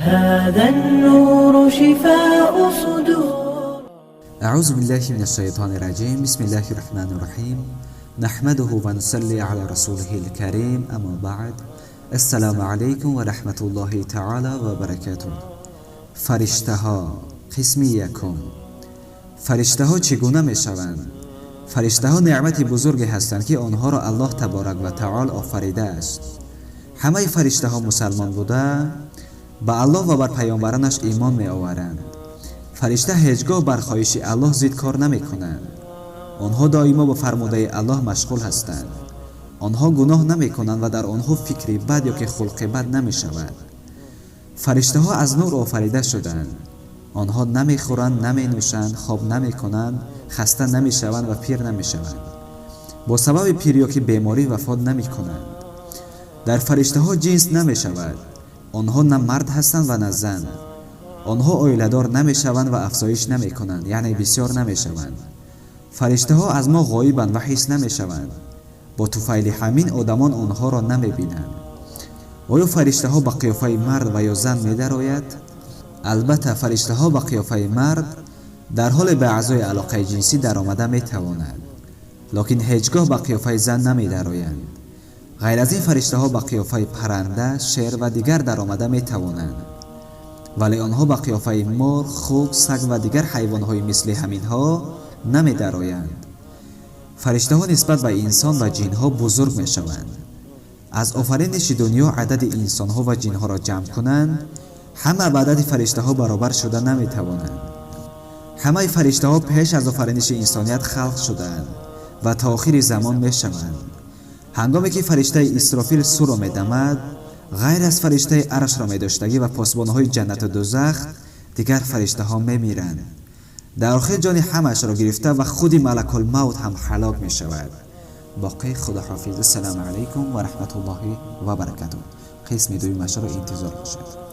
هذا النور شفاء صدور. أعوذ بالله من الشيطان الرجيم. بسم الله الرحمن الرحيم. نحمده ونصلي على رسوله الكريم. اما بعد. السلام علیکم و رحمت الله تعالی و برکاته. فرشته ها قسم یکم. فرشته ها چگونه می شوند؟ فرشته ها نعمت بزرگی هستند که آنها را الله تبارک و تعالی آفریده است. همه فرشته ها مسلمان بوده به الله و بر پیامبرانش ایمان می آورند. فرشته هیچگاه بر خواهش الله ضد کار نمی کنند. آنها دائما با فرموده الله مشغول هستند. آنها گناه نمی کنند و در آنها فکری بد یا که خلق بد نمی شود. فرشته ها از نور آفریده شدند. آنها نمی خورند، نمی نوشند، خواب نمی کنند، خسته نمی شوند و پیر نمی شوند. با سبب پیری یا که بیماری وفات نمی کنند. در فرشته ها جنس نمی شود. آنها نه مرد هستند و نه زن. آنها اویله‌دار نمی شوند و افزایش نمی کنند، یعنی بسیار نمی شوند. فرشته ها از ما غایبند و حس نمی شوند. با طفیل همین آدمان آنها را نمی بینند. آیا فرشته ها به قیافه مرد و یا زن می درآید؟ البته فرشته ها به قیافه مرد در حال به اعضای علاقه جنسی در آمده می توانند، لکن هیچگاه به قیافه زن نمی درآیند. غیر از این فرشته ها به قیافه پرنده، شیر و دیگر در آمده می توانند، ولی آنها به قیافه مار، خوک، سگ و دیگر حیوان های مثل همین ها نمی درآیند. فرشته ها نسبت به انسان و جن ها بزرگ می شوند. از آفرینش دنیا عدد انسان ها و جن ها را جمع کنند، همه به عدد فرشته ها برابر شده نمی توانند. همه فرشته ها پیش از آفرینش انسانیت خلق شدند و تا آخر زمان می شوند. هنگامی که فرشته اسرافیل سور را می دمد، غیر از فرشته عرش را می داشتگی و پاسبان های جنت و دوزخ، دیگر فرشته ها می میرند. در آخر جان همش را گرفته و خود ملک الموت هم هلاک می شود. باقی خداحافظ. السلام علیکم و رحمت الله و برکاته. قسم دویمش را انتظار باشید.